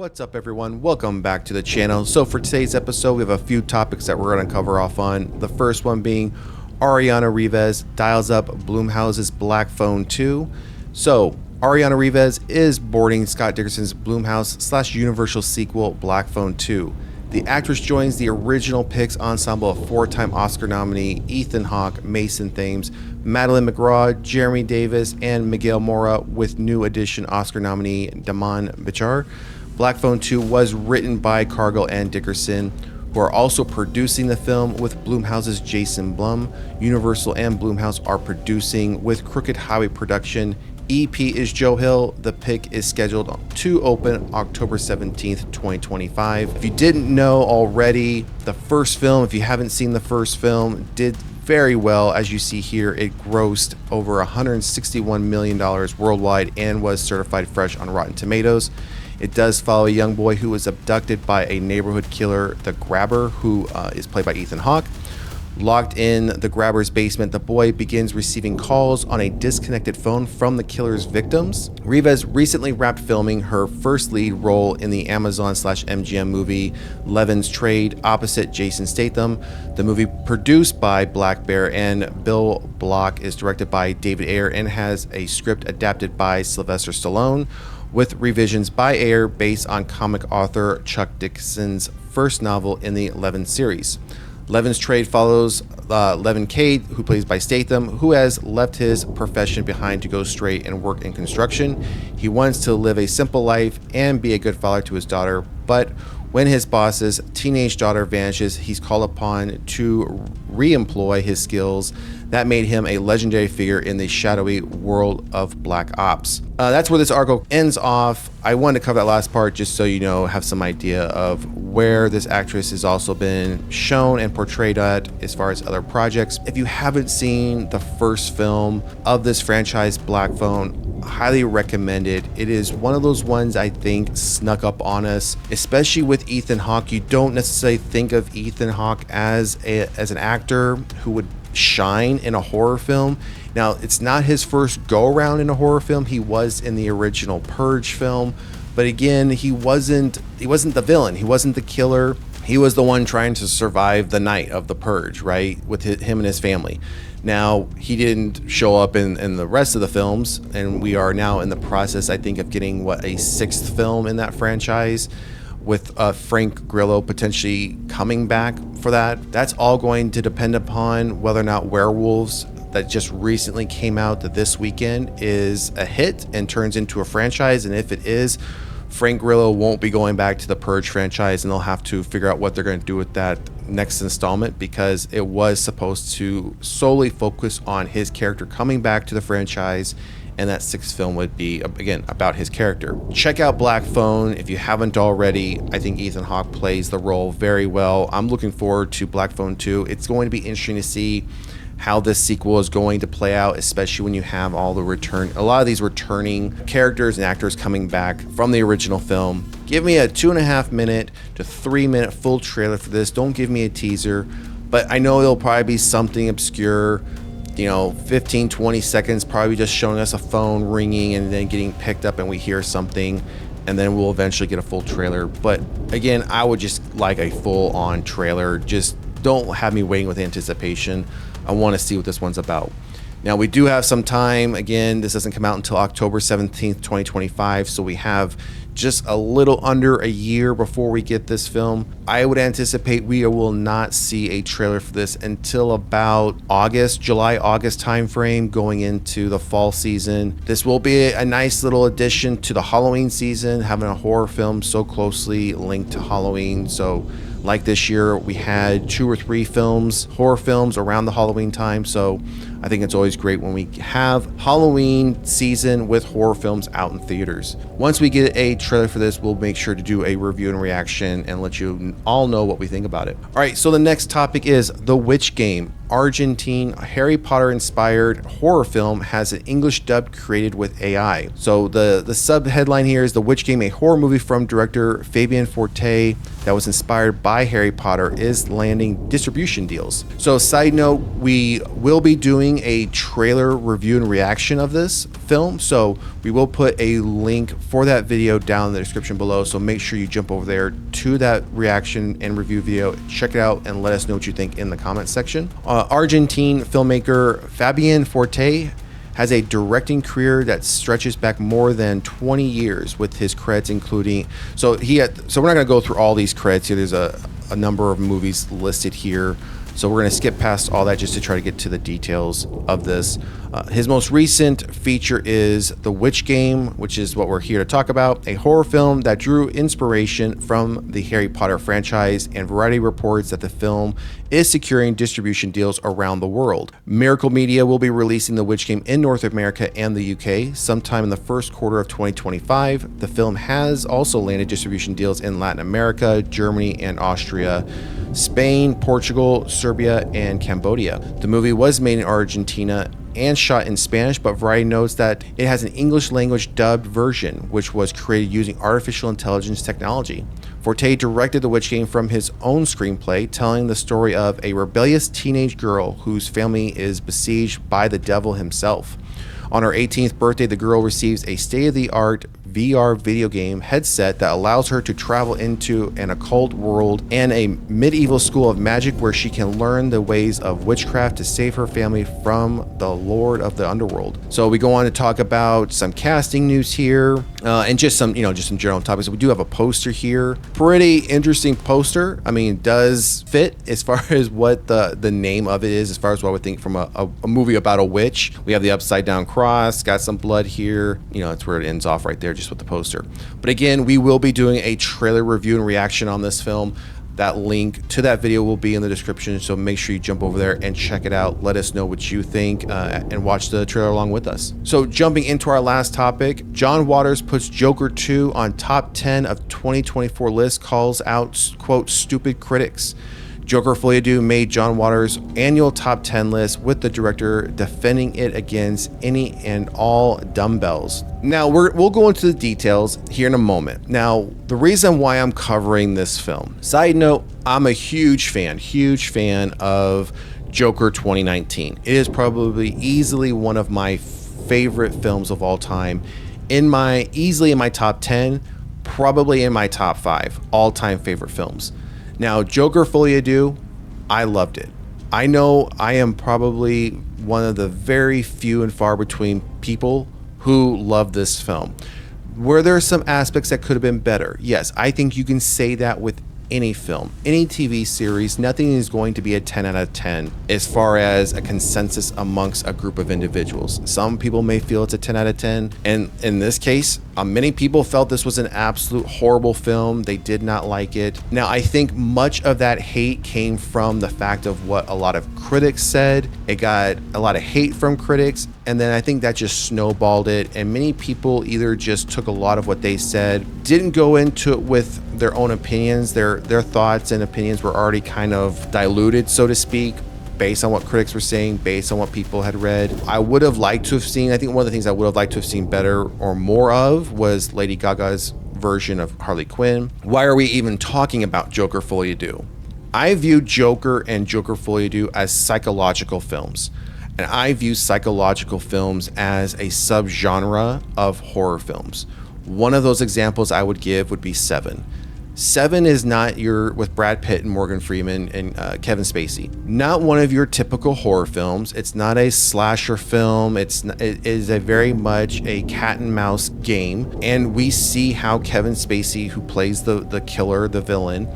What's up, everyone? Welcome back to the channel. So for today's episode, we have a few topics that we're going to cover off on. The first one being Arianna Rivas dials up Blumhouse's Black Phone 2. So Arianna Rivas is boarding Scott Dickerson's Blumhouse / Universal sequel Black Phone 2. The actress joins the original Pix ensemble of four-time Oscar nominee Ethan Hawke, Mason Thames, Madeline McGraw, Jeremy Davis, and Miguel Mora with new addition Oscar nominee Damon Bichir. Black Phone 2 was written by Cargill and Dickerson, who are also producing the film with Blumhouse's Jason Blum. Universal and Blumhouse are producing with Crooked Highway Production. EP is Joe Hill. The pick is scheduled to open October 17th, 2025. If you didn't know already, the first film, if you haven't seen the first film, did very well. As you see here, it grossed over $161 million worldwide and was certified fresh on Rotten Tomatoes. It does follow a young boy who was abducted by a neighborhood killer, the Grabber, who is played by Ethan Hawke. Locked in the Grabber's basement, the boy begins receiving calls on a disconnected phone from the killer's victims. Rivas recently wrapped filming her first lead role in the Amazon/MGM movie Levin's Trade opposite Jason Statham. The movie, produced by Black Bear and Bill Block, is directed by David Ayer and has a script adapted by Sylvester Stallone, with revisions by Ayer based on comic author Chuck Dixon's first novel in the Levin series. Levin's Trade follows Levin Cade, who plays by Statham, who has left his profession behind to go straight and work in construction. He wants to live a simple life and be a good father to his daughter, but when his boss's teenage daughter vanishes, he's called upon to re-employ his skills that made him a legendary figure in the shadowy world of Black Ops. That's where this article ends off. I wanted to cover that last part just so you know, have some idea of where this actress has also been shown and portrayed at as far as other projects. If you haven't seen the first film of this franchise, Black Phone, highly recommend it. It is one of those ones I think snuck up on us, especially with Ethan Hawke. You don't necessarily think of Ethan Hawke as an actor who would shine in a horror film. Now, it's not his first go around in a horror film. He was in the original Purge film, but again, he wasn't the villain. He wasn't the killer. He was the one trying to survive the night of the Purge, right, with him and his family. Now, he didn't show up in the rest of the films, and we are now in the process, I think, of getting a sixth film in that franchise, with Frank Grillo potentially coming back for that. That's all going to depend upon whether or not Werewolves, that just recently came out this weekend, is a hit and turns into a franchise. And if it is, Frank Grillo won't be going back to the Purge franchise, and they'll have to figure out what they're going to do with that next installment, because it was supposed to solely focus on his character coming back to the franchise, and that sixth film would be, again, about his character. Check out Black Phone if you haven't already. I think Ethan Hawke plays the role very well. I'm looking forward to Black Phone 2. It's going to be interesting to see how this sequel is going to play out, especially when you have a lot of these returning characters and actors coming back from the original film. Give me a 2.5 minute to 3 minute full trailer for this. Don't give me a teaser, but I know it'll probably be something obscure, 15, 20 seconds, probably just showing us a phone ringing and then getting picked up and we hear something, and then we'll eventually get a full trailer. But again, I would just like a full-on trailer. Just don't have me waiting with anticipation. I want to see what this one's about. Now, we do have some time. Again, this doesn't come out until October 17th, 2025, so we have just a little under a year before we get this film. I would anticipate we will not see a trailer for this until about July-August timeframe, going into the fall season. This will be a nice little addition to the Halloween season, having a horror film so closely linked to Halloween. So like this year, we had 2 or 3 horror films around the Halloween time. So I think it's always great when we have Halloween season with horror films out in theaters. Once we get a trailer for this, we'll make sure to do a review and reaction and let you all know what we think about it. All right, so the next topic is The Witch Game. Argentine Harry Potter inspired horror film has an English dub created with AI. So the sub headline here is The Witch Game, a horror movie from director Fabian Forte that was inspired by Harry Potter, is landing distribution deals. So side note, we will be doing doing a trailer review and reaction of this film, so we will put a link for that video down in the description below, so make sure you jump over there to that reaction and review video, check it out, and let us know what you think in the comment section. Argentine filmmaker Fabian Forte has a directing career that stretches back more than 20 years, with his credits including, so we're not going to go through all these credits here. There's a number of movies listed here, so we're going to skip past all that just to try to get to the details of this. His most recent feature is The Witch Game, which is what we're here to talk about, a horror film that drew inspiration from the Harry Potter franchise, and Variety reports that the film is securing distribution deals around the world. Miracle Media will be releasing The Witch Game in North America and the UK sometime in the first quarter of 2025. The film has also landed distribution deals in Latin America, Germany and Austria, Spain, Portugal, Serbia, and Cambodia. The movie was made in Argentina and shot in Spanish, but Variety notes that it has an English language dubbed version, which was created using artificial intelligence technology. Forte directed The Witch Game from his own screenplay, telling the story of a rebellious teenage girl whose family is besieged by the devil himself. On her 18th birthday, the girl receives a state-of-the-art VR video game headset that allows her to travel into an occult world and a medieval school of magic where she can learn the ways of witchcraft to save her family from the Lord of the Underworld. So we go on to talk about some casting news here, and just some general topics. We do have a poster here. Pretty interesting poster. I mean, it does fit as far as what the name of it is, as far as what I would think from a movie about a witch. We have the upside down cross, got some blood here. That's where it ends off right there, just with the poster. But again, we will be doing a trailer review and reaction on this film. That link to that video will be in the description, so make sure you jump over there and check it out. Let us know what you think, and watch the trailer along with us. So jumping into our last topic, John Waters puts Joker 2 on top 10 of 2024 list, calls out, quote, stupid critics. Joker Folie made John Waters' annual top 10 list, with the director defending it against any and all dumbbells. Now, we'll go into the details here in a moment. Now, the reason why I'm covering this film, side note, I'm a huge fan of Joker 2019. It is probably easily one of my favorite films of all time. Easily in my top 10, probably in my top 5 all-time favorite films. Now, Joker Folie, I loved it. I know I am probably one of the very few and far between people who love this film. Were there some aspects that could have been better? Yes, I think you can say that with any film, any TV series. Nothing is going to be a 10 out of 10 as far as a consensus amongst a group of individuals. Some people may feel it's a 10 out of 10, and in this case, many people felt this was an absolute horrible film. They did not like it. Now, I think much of that hate came from the fact of what a lot of critics said. It got a lot of hate from critics, and then I think that just snowballed it, and many people either just took a lot of what they said, didn't go into it with their own opinions. Their thoughts and opinions were already kind of diluted, so to speak, based on what critics were saying, based on what people had read. I would have liked to have seen, I think one of the things I would have liked to have seen better or more of was Lady Gaga's version of Harley Quinn. Why are we even talking about Joker Folie? I view Joker and Joker Folie as psychological films. And I view psychological films as a subgenre of horror films. One of those examples I would give would be Seven. Seven is not with Brad Pitt and Morgan Freeman and Kevin Spacey. Not one of your typical horror films. It's not a slasher film. It is a very much a cat and mouse game. And we see how Kevin Spacey, who plays the killer, the villain,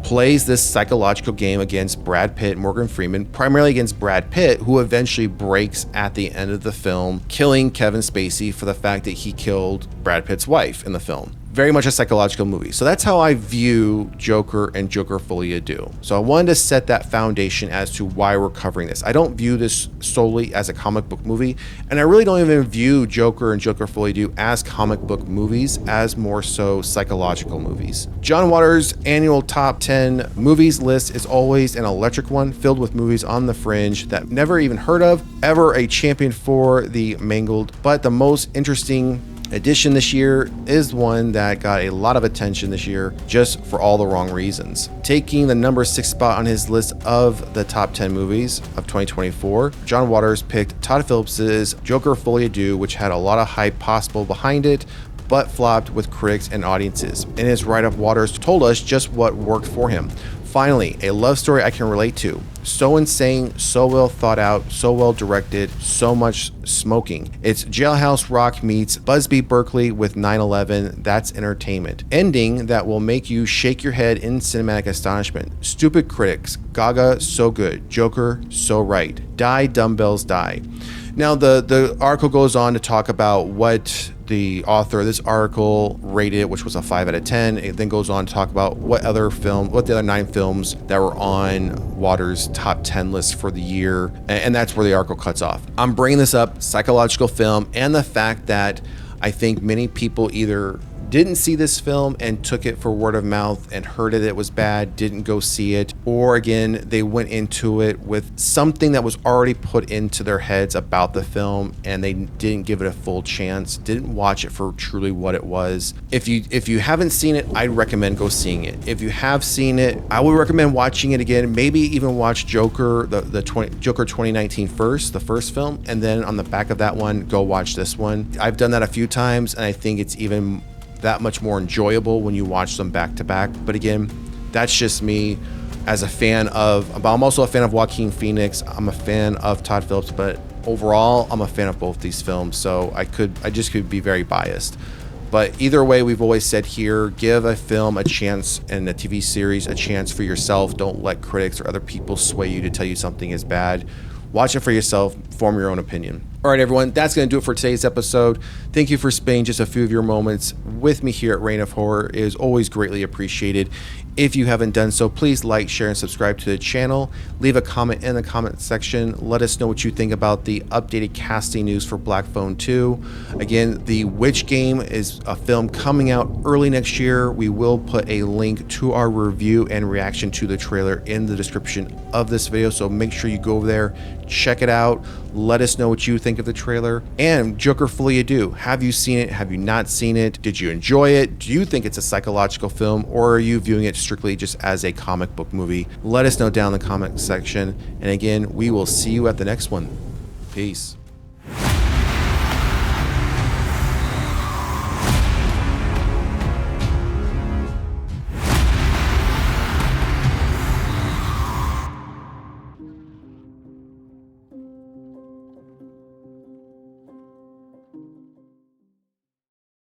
plays this psychological game against Brad Pitt, Morgan Freeman, primarily against Brad Pitt, who eventually breaks at the end of the film, killing Kevin Spacey for the fact that he killed Brad Pitt's wife in the film. Very much a psychological movie. So that's how I view Joker and Joker Folie. So I wanted to set that foundation as to why we're covering this. I don't view this solely as a comic book movie, and I really don't even view Joker and Joker Folie as comic book movies, as more so psychological movies. John Waters' annual top 10 movies list is always an electric one, filled with movies on the fringe that never even heard of, ever a champion for the mangled, but the most interesting Edition this year is one that got a lot of attention this year just for all the wrong reasons. Taking the number 6 spot on his list of the top 10 movies of 2024, John Waters picked Todd Phillips's Joker Folie, which had a lot of hype possible behind it, but flopped with critics and audiences. In his write-up, Waters told us just what worked for him. Finally, a love story I can relate to. So insane, so well thought out, so well directed, so much smoking. It's Jailhouse Rock meets Busby Berkeley with 9/11. That's entertainment. Ending that will make you shake your head in cinematic astonishment. Stupid critics. Gaga, so good. Joker, so right. Die, dumbbells, die. Now, the article goes on to talk about what the author of this article rated it, which was a 5 out of 10. It then goes on to talk about what the other 9 films that were on Waters' top 10 list for the year. And that's where the article cuts off. I'm bringing this up, psychological film, and the fact that I think many people either didn't see this film and took it for word of mouth and heard it was bad, didn't go see it, or again, they went into it with something that was already put into their heads about the film and they didn't give it a full chance, didn't watch it for truly what it was. If you haven't seen it, I'd recommend go seeing it. If you have seen it, I would recommend watching it again, maybe even watch Joker, Joker 2019 first, the first film, and then on the back of that one, go watch this one. I've done that a few times and I think it's even that much more enjoyable when you watch them back to back. But again, that's just me as a fan of, but I'm also a fan of Joaquin Phoenix. I'm a fan of Todd Phillips, but overall, I'm a fan of both these films. So I just could be very biased. But either way, we've always said here, give a film a chance and a TV series a chance for yourself. Don't let critics or other people sway you to tell you something is bad. Watch it for yourself, form your own opinion. All right, everyone, that's going to do it for today's episode. Thank you for spending just a few of your moments with me here at Reign of Horror. It is always greatly appreciated. If you haven't done so, please like, share, and subscribe to the channel. Leave a comment in the comment section. Let us know what you think about the updated casting news for Black Phone 2. Again, The Witch Game is a film coming out early next year. We will put a link to our review and reaction to the trailer in the description of this video, so make sure you go over there, check it out. Let us know what you think of the trailer. And Joker Folie, have you seen it? Have you not seen it? Did you enjoy it? Do you think it's a psychological film, or are you viewing it strictly just as a comic book movie? Let us know down in the comment section. And again, we will see you at the next one. Peace.